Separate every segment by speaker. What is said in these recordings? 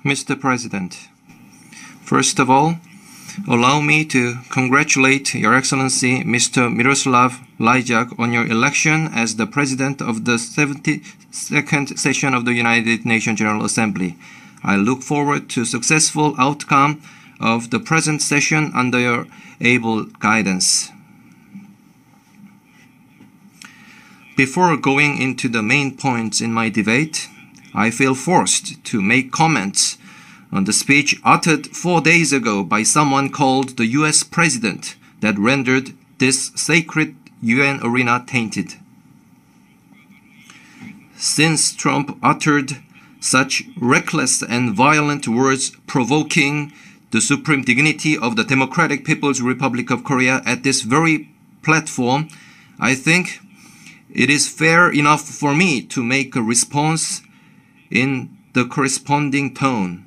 Speaker 1: Mr. President, first of all, allow me to congratulate Your Excellency Mr. Miroslav Lajčák on your election as the President of the 72nd session of the United Nations General Assembly. I look forward to successful outcome of the present session under your able guidance. Before going into the main points in my debate, I feel forced to make comments on the speech uttered 4 days ago by someone called the US President that rendered this sacred UN arena tainted. Since Trump uttered such reckless and violent words provoking the supreme dignity of the Democratic People's Republic of Korea at this very platform, I think it is fair enough for me to make a response in the corresponding tone.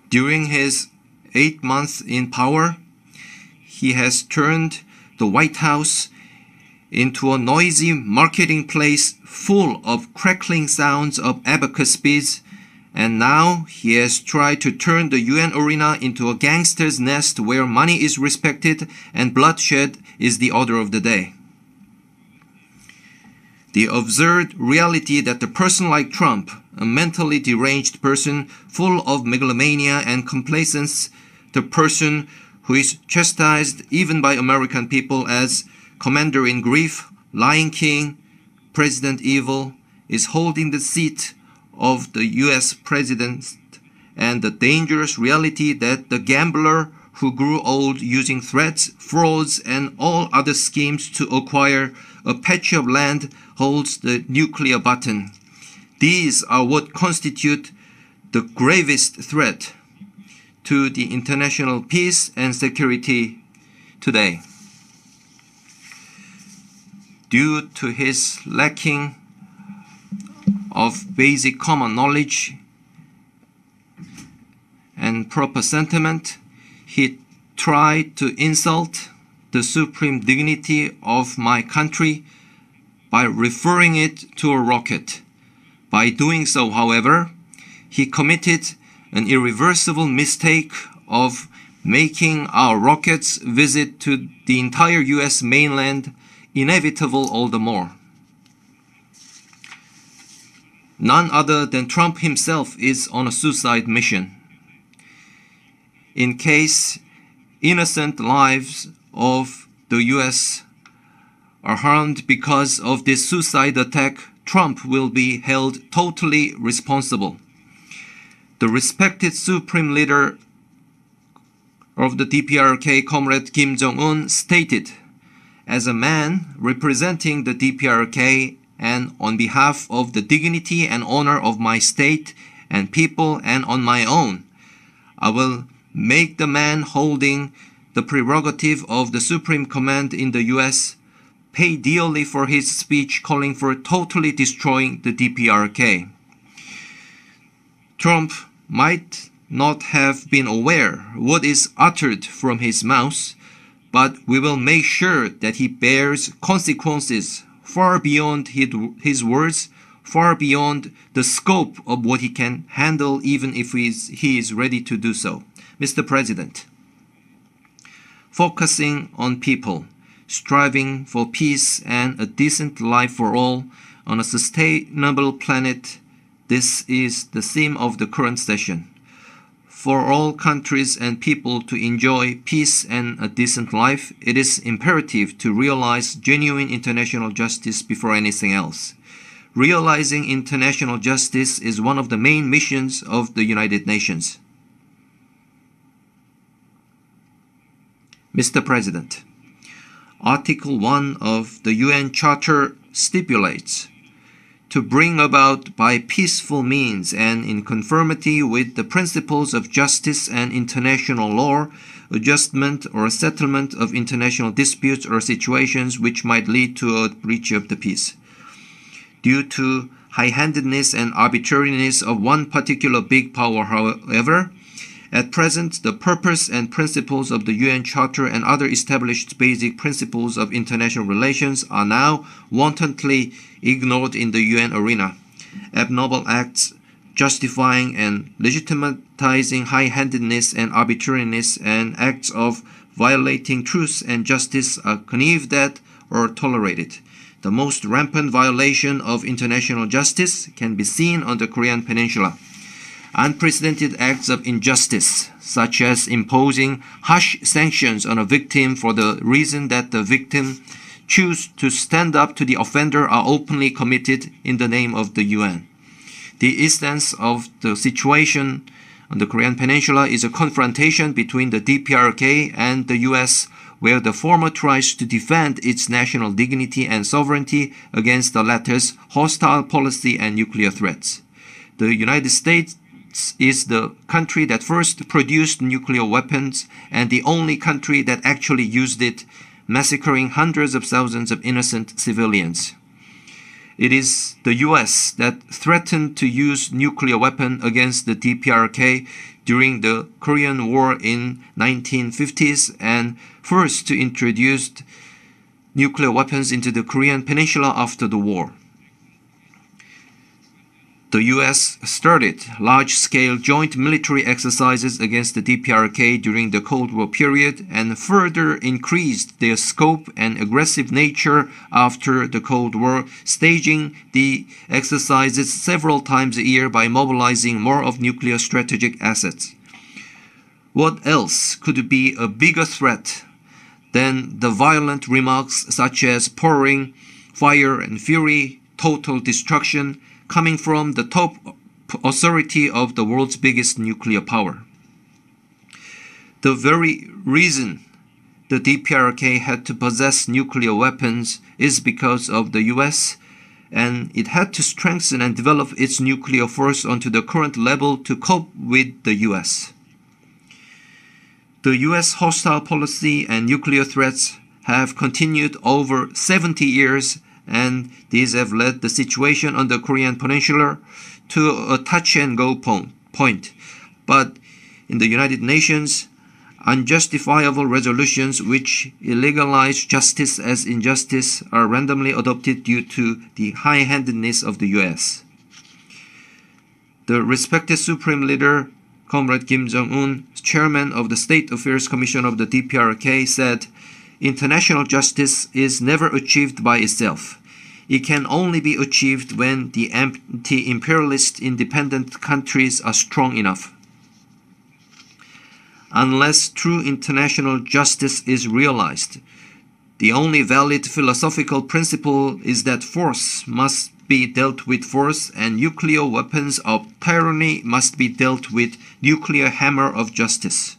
Speaker 1: During his 8 months in power, he has turned the White House into a noisy marketing place full of crackling sounds of abacus beads, and now he has tried to turn the UN arena into a gangster's nest where money is respected and bloodshed is the order of the day. The absurd reality that a person like Trump, a mentally deranged person full of megalomania and complacence, the person who is chastised even by American people as Commander-in-Grief, Lion King, President Evil, is holding the seat of the US President, and the dangerous reality that the gambler who grew old using threats, frauds, and all other schemes to acquire a patch of land holds the nuclear button. These are what constitute the gravest threat to the international peace and security today. Due to his lacking of basic common knowledge and proper sentiment, he tried to insult the supreme dignity of my country by referring it to a rocket. By doing so, however, he committed an irreversible mistake of making our rocket's visit to the entire US mainland inevitable all the more. None other than Trump himself is on a suicide mission. In case innocent lives of the US are harmed because of this suicide attack, Trump will be held totally responsible. The respected supreme leader of the DPRK, Comrade Kim Jong-un, stated, "As a man representing the DPRK and on behalf of the dignity and honor of my state and people and on my own, I will make the man holding the prerogative of the supreme command in the US pay dearly for his speech calling for totally destroying the DPRK." Trump might not have been aware what is uttered from his mouth, but we will make sure that he bears consequences far beyond his words, far beyond the scope of what he can handle, even if he is ready to do so. Mr. President, focusing on people, striving for peace and a decent life for all on a sustainable planet, this is the theme of the current session. For all countries and people to enjoy peace and a decent life, it is imperative to realize genuine international justice before anything else. Realizing international justice is one of the main missions of the United Nations. Mr. President, Article 1 of the UN Charter stipulates to bring about by peaceful means and in conformity with the principles of justice and international law, adjustment or settlement of international disputes or situations which might lead to a breach of the peace. Due to high-handedness and arbitrariness of one particular big power, however, at present, the purpose and principles of the UN Charter and other established basic principles of international relations are now wantonly ignored in the UN arena. abnormal acts justifying and legitimatizing high-handedness and arbitrariness, and acts of violating truth and justice are connived at or tolerated. The most rampant violation of international justice can be seen on the Korean Peninsula. Unprecedented acts of injustice, such as imposing harsh sanctions on a victim for the reason that the victim choose to stand up to the offender, are openly committed in the name of the UN. The essence of the situation on the Korean Peninsula is a confrontation between the DPRK and the US, where the former tries to defend its national dignity and sovereignty against the latter's hostile policy and nuclear threats. The United States is the country that first produced nuclear weapons and the only country that actually used it, massacring hundreds of thousands of innocent civilians. It is the US that threatened to use nuclear weapon against the DPRK during the Korean War in 1950s and first to introduce nuclear weapons into the Korean Peninsula after the war. The US started large-scale joint military exercises against the DPRK during the Cold War period and further increased their scope and aggressive nature after the Cold War, staging the exercises several times a year by mobilizing more of nuclear strategic assets. What else could be a bigger threat than the violent remarks such as pouring fire and fury, total destruction, coming from the top authority of the world's biggest nuclear power? The very reason the DPRK had to possess nuclear weapons is because of the US, and it had to strengthen and develop its nuclear force onto the current level to cope with the US. The US hostile policy and nuclear threats have continued over 70 years, and these have led the situation on the Korean Peninsula to a touch-and-go point. But in the United Nations, unjustifiable resolutions which illegalize justice as injustice are randomly adopted due to the high-handedness of the US. The respected Supreme Leader, Comrade Kim Jong-un, chairman of the State Affairs Commission of the DPRK, said, "International justice is never achieved by itself. It can only be achieved when the anti-imperialist independent countries are strong enough. Unless true international justice is realized, the only valid philosophical principle is that force must be dealt with force, and nuclear weapons of tyranny must be dealt with nuclear hammer of justice."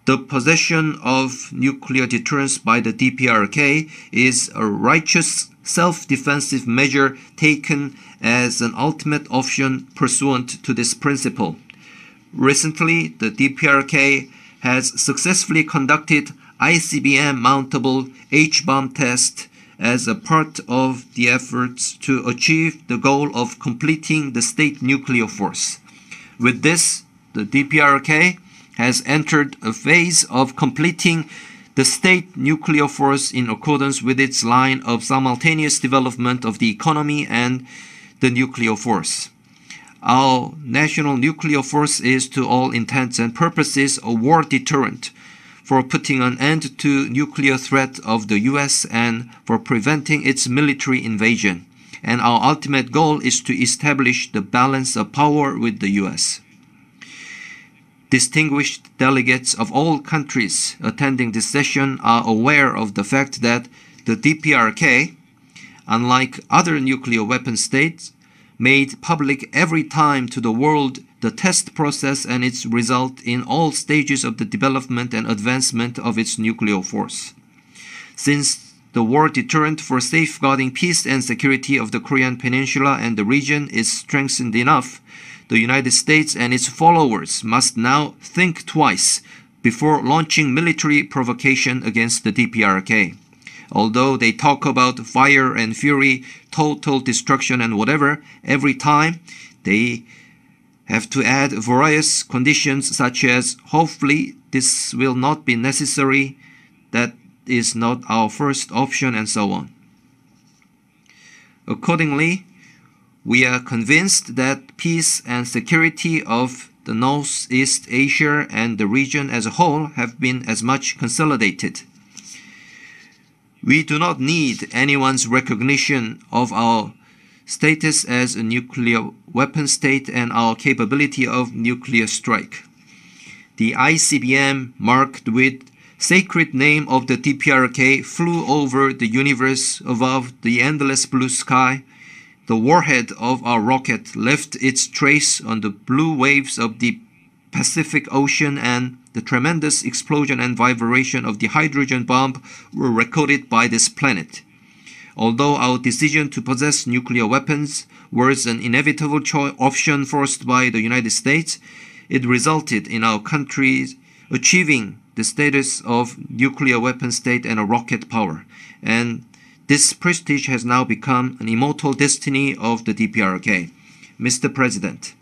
Speaker 1: The possession of nuclear deterrence by the DPRK is a righteous self-defensive measure taken as an ultimate option pursuant to this principle. Recently, the DPRK has successfully conducted ICBM mountable H-bomb test as a part of the efforts to achieve the goal of completing the state nuclear force. With this, the DPRK has entered a phase of completing the state nuclear force in accordance with its line of simultaneous development of the economy and the nuclear force. Our national nuclear force is, to all intents and purposes, a war deterrent for putting an end to nuclear threat of the US and for preventing its military invasion. And our ultimate goal is to establish the balance of power with the US. Distinguished delegates of all countries attending this session are aware of the fact that the DPRK, unlike other nuclear weapon states, made public every time to the world the test process and its result in all stages of the development and advancement of its nuclear force. Since the war deterrent for safeguarding peace and security of the Korean Peninsula and the region is strengthened enough, the United States and its followers must now think twice before launching military provocation against the DPRK. Although they talk about fire and fury, total destruction and whatever, every time they have to add various conditions such as hopefully this will not be necessary, that is not our first option, and so on. Accordingly, We are convinced that peace and security of the Northeast Asia and the region as a whole have been as much consolidated. We do not need anyone's recognition of our status as a nuclear weapon state and our capability of nuclear strike. The ICBM, marked with sacred name of the DPRK, flew over the universe above the endless blue sky. The warhead of our rocket left its trace on the blue waves of the Pacific Ocean, and the tremendous explosion and vibration of the hydrogen bomb were recorded by this planet. Although our decision to possess nuclear weapons was an inevitable option forced by the United States, it resulted in our country achieving the status of nuclear weapon state and a rocket power, and this prestige has now become an immortal destiny of the DPRK. Mr. President,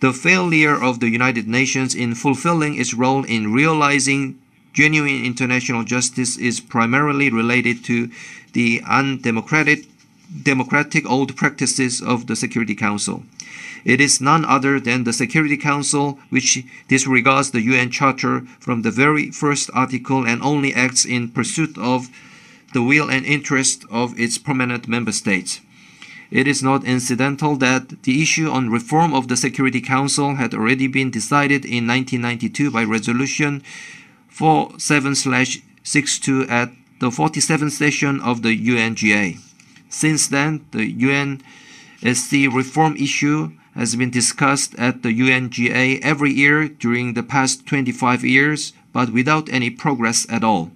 Speaker 1: the failure of the United Nations in fulfilling its role in realizing genuine international justice is primarily related to the undemocratic old practices of the Security Council. It is none other than the Security Council which disregards the UN Charter from the very first article and only acts in pursuit of the will and interest of its permanent member states. It is not incidental that the issue on reform of the Security Council had already been decided in 1992 by Resolution 47/62 at the 47th session of the UNGA. Since then, the UNSC reform issue has been discussed at the UNGA every year during the past 25 years, but without any progress at all.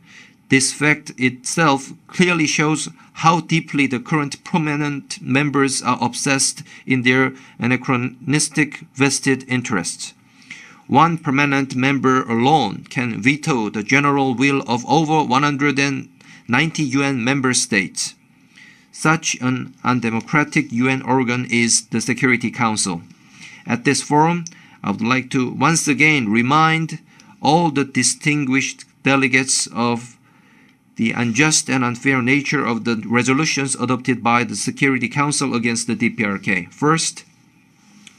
Speaker 1: This fact itself clearly shows how deeply the current prominent members are obsessed in their anachronistic vested interests. One permanent member alone can veto the general will of over 190 UN member states. Such an undemocratic UN organ is the Security Council. At this forum, I would like to once again remind all the distinguished delegates of the unjust and unfair nature of the resolutions adopted by the Security Council against the DPRK. First,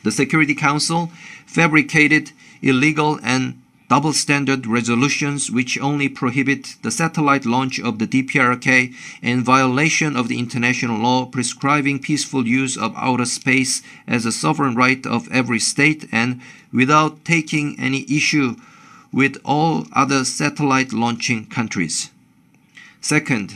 Speaker 1: the Security Council fabricated illegal and double-standard resolutions which only prohibit the satellite launch of the DPRK in violation of the international law prescribing peaceful use of outer space as a sovereign right of every state, and without taking any issue with all other satellite launching countries. Second,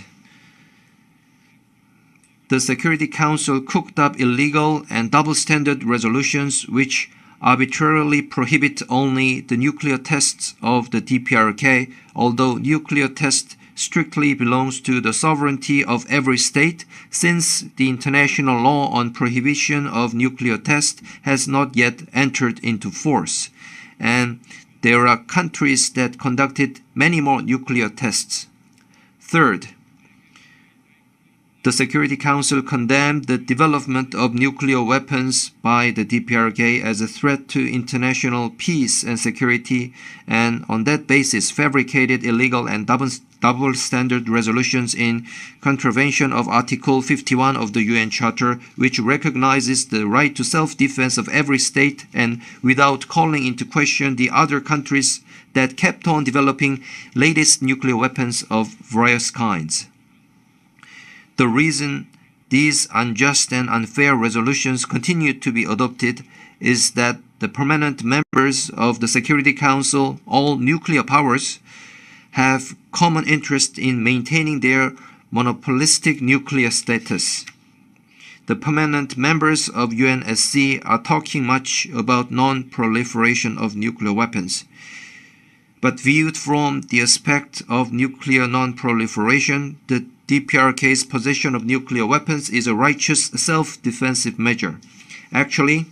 Speaker 1: the Security Council cooked up illegal and double-standard resolutions which arbitrarily prohibit only the nuclear tests of the DPRK, although nuclear test strictly belongs to the sovereignty of every state, since the international law on prohibition of nuclear tests has not yet entered into force, and there are countries that conducted many more nuclear tests. Third, the Security Council condemned the development of nuclear weapons by the DPRK as a threat to international peace and security, and on that basis fabricated illegal and double-standard resolutions in contravention of Article 51 of the UN Charter, which recognizes the right to self-defense of every state, and without calling into question the other countries that kept on developing latest nuclear weapons of various kinds. The reason these unjust and unfair resolutions continue to be adopted is that the permanent members of the Security Council, all nuclear powers, have common interest in maintaining their monopolistic nuclear status. The permanent members of UNSC are talking much about non-proliferation of nuclear weapons. But viewed from the aspect of nuclear non-proliferation, the DPRK's possession of nuclear weapons is a righteous self-defensive measure. Actually,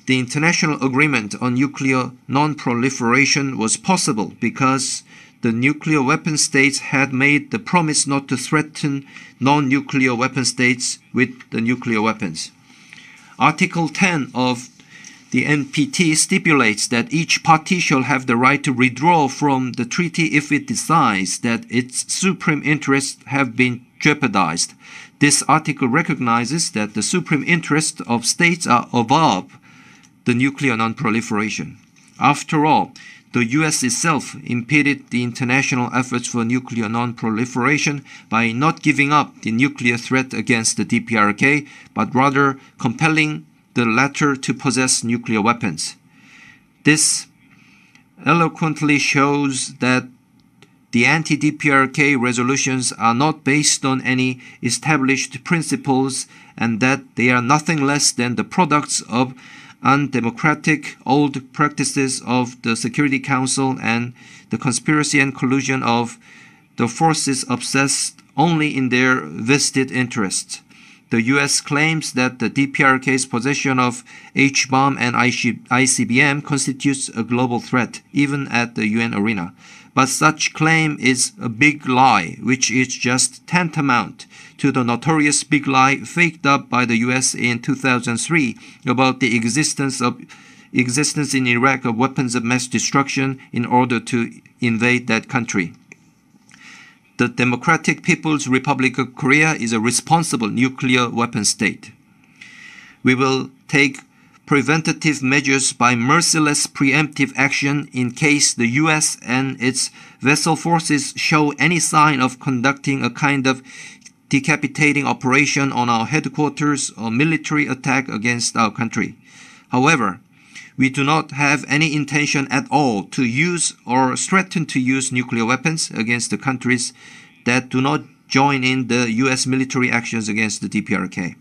Speaker 1: the international agreement on nuclear non-proliferation was possible because the nuclear weapon states had made the promise not to threaten non-nuclear weapon states with the nuclear weapons. Article 10 of the NPT stipulates that each party shall have the right to withdraw from the treaty if it decides that its supreme interests have been jeopardized. This article recognizes that the supreme interests of states are above the nuclear non-proliferation. After all, the U.S. itself impeded the international efforts for nuclear non-proliferation by not giving up the nuclear threat against the DPRK, but rather compelling the latter to possess nuclear weapons. This eloquently shows that the anti-DPRK resolutions are not based on any established principles and that they are nothing less than the products of undemocratic old practices of the Security Council and the conspiracy and collusion of the forces obsessed only in their vested interests. The U.S. claims that the DPRK's possession of H-bomb and ICBM constitutes a global threat, even at the UN arena. But such claim is a big lie, which is just tantamount to the notorious big lie faked up by the U.S. in 2003 about the existence in Iraq of weapons of mass destruction in order to invade that country. The Democratic People's Republic of Korea is a responsible nuclear weapon state. We will take preventative measures by merciless preemptive action in case the U.S. and its vessel forces show any sign of conducting a kind of decapitating operation on our headquarters or military attack against our country. However, we do not have any intention at all to use or threaten to use nuclear weapons against the countries that do not join in the U.S. military actions against the DPRK.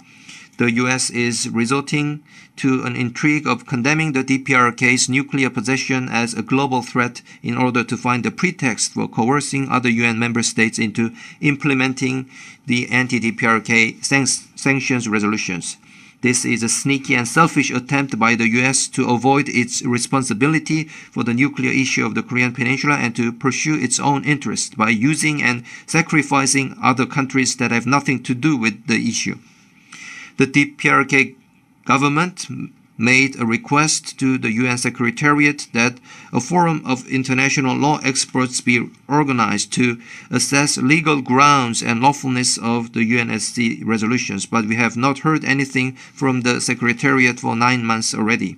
Speaker 1: The U.S. is resorting to an intrigue of condemning the DPRK's nuclear possession as a global threat in order to find a pretext for coercing other UN member states into implementing the anti-DPRK sanctions resolutions. This is a sneaky and selfish attempt by the U.S. to avoid its responsibility for the nuclear issue of the Korean Peninsula and to pursue its own interests by using and sacrificing other countries that have nothing to do with the issue. The DPRK government made a request to the UN Secretariat that a forum of international law experts be organized to assess legal grounds and lawfulness of the UNSC resolutions, but we have not heard anything from the Secretariat for 9 months already.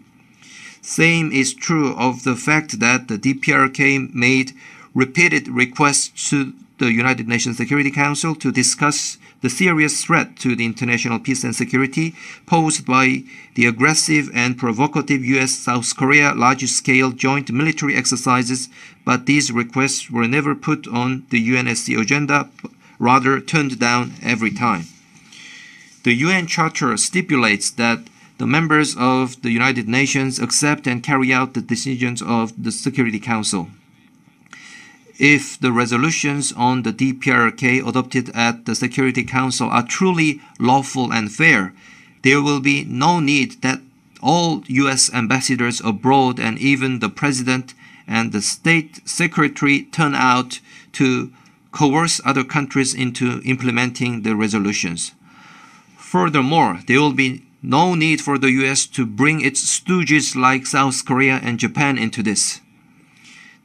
Speaker 1: Same is true of the fact that the DPRK made repeated requests to the United Nations Security Council to discuss the serious threat to the international peace and security posed by the aggressive and provocative U.S.-South Korea large-scale joint military exercises, but these requests were never put on the UNSC agenda, rather turned down every time. The UN Charter stipulates that the members of the United Nations accept and carry out the decisions of the Security Council. If the resolutions on the DPRK adopted at the Security Council are truly lawful and fair, there will be no need that all U.S. ambassadors abroad and even the President and the State Secretary turn out to coerce other countries into implementing the resolutions. Furthermore, there will be no need for the U.S. to bring its stooges like South Korea and Japan into this.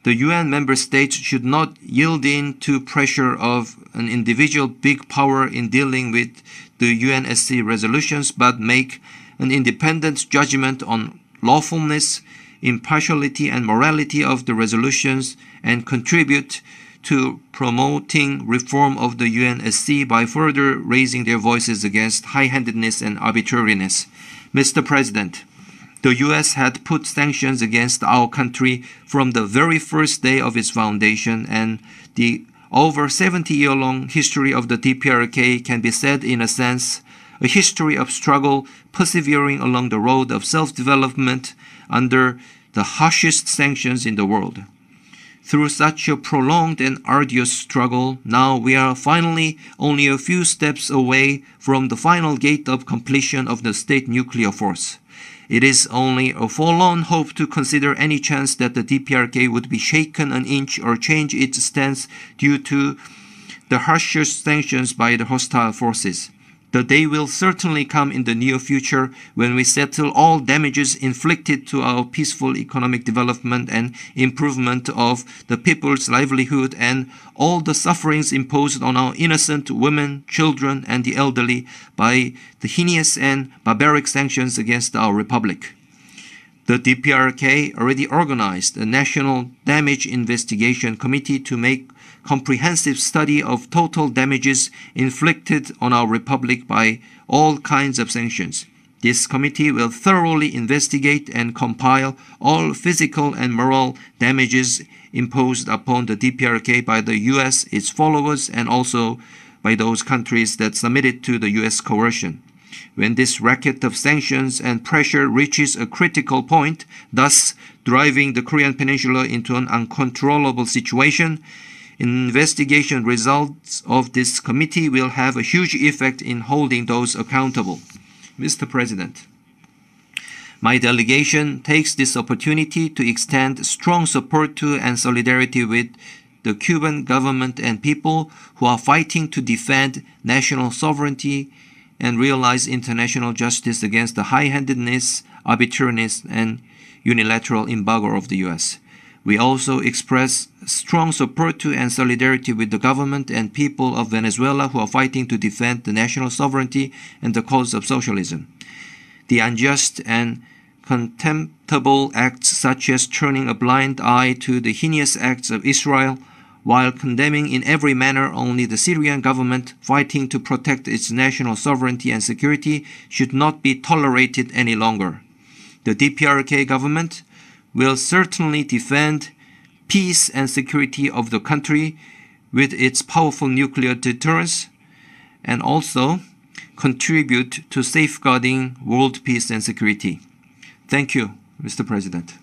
Speaker 1: The UN member states should not yield in to pressure of an individual big power in dealing with the UNSC resolutions, but make an independent judgment on lawfulness, impartiality, and morality of the resolutions and contribute to promoting reform of the UNSC by further raising their voices against high-handedness and arbitrariness. Mr. President, the U.S. had put sanctions against our country from the very first day of its foundation, and the over 70-year-long history of the DPRK can be said, in a sense, a history of struggle persevering along the road of self-development under the harshest sanctions in the world. Through such a prolonged and arduous struggle, now we are finally only a few steps away from the final gate of completion of the state nuclear force. It is only a forlorn hope to consider any chance that the DPRK would be shaken an inch or change its stance due to the harshest sanctions by the hostile forces. The day will certainly come in the near future when we settle all damages inflicted to our peaceful economic development and improvement of the people's livelihood and all the sufferings imposed on our innocent women, children, and the elderly by the heinous and barbaric sanctions against our republic. The DPRK already organized a National Damage Investigation Committee to make comprehensive study of total damages inflicted on our republic by all kinds of sanctions. This committee will thoroughly investigate and compile all physical and moral damages imposed upon the DPRK by the U.S., its followers, and also by those countries that submitted to the U.S. coercion. When this racket of sanctions and pressure reaches a critical point, thus driving the Korean Peninsula into an uncontrollable situation, investigation results of this committee will have a huge effect in holding those accountable. Mr. President, my delegation takes this opportunity to extend strong support to and solidarity with the Cuban government and people who are fighting to defend national sovereignty and realize international justice against the high-handedness, arbitrariness, and unilateral embargo of the U.S. We also express strong support to and solidarity with the government and people of Venezuela who are fighting to defend the national sovereignty and the cause of socialism. The unjust and contemptible acts such as turning a blind eye to the heinous acts of Israel while condemning in every manner only the Syrian government fighting to protect its national sovereignty and security should not be tolerated any longer. The DPRK government will certainly defend peace and security of the country with its powerful nuclear deterrence and also contribute to safeguarding world peace and security. Thank you, Mr. President.